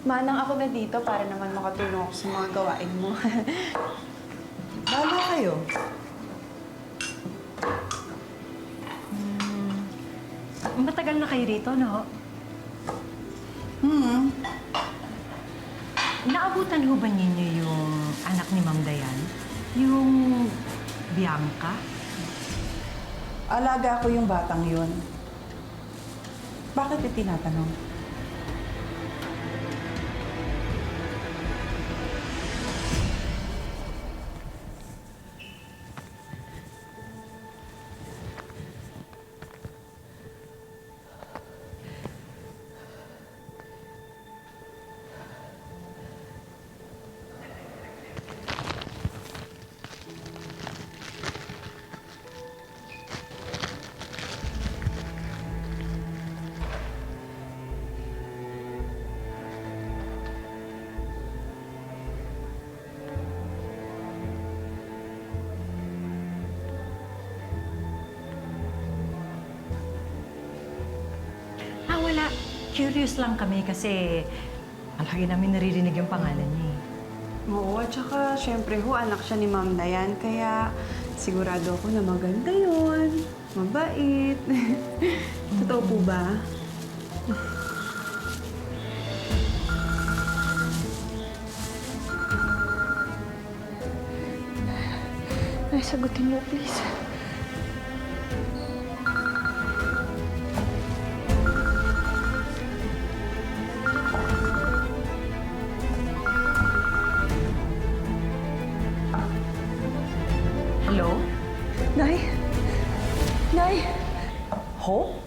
Manang ako na dito para naman makatulong ako sa mga gawain mo. Bahala kayo. Matagal na kayo rito, no? Naabutan ho ba ninyo yung anak ni Ma'am Dayan? Yung Bianca? Alaga ko yung batang yun. Bakit itinatanong? Wala. Curious lang kami kasi palagi namin naririnig yung pangalan niya eh. Oo, at saka syempre ho, anak siya ni Ma'am Dayan, kaya sigurado ako na maganda yun. Mabait. Totoo po ba? Ay, sagutin mo, please. Hello? Nay! Nay! Hope?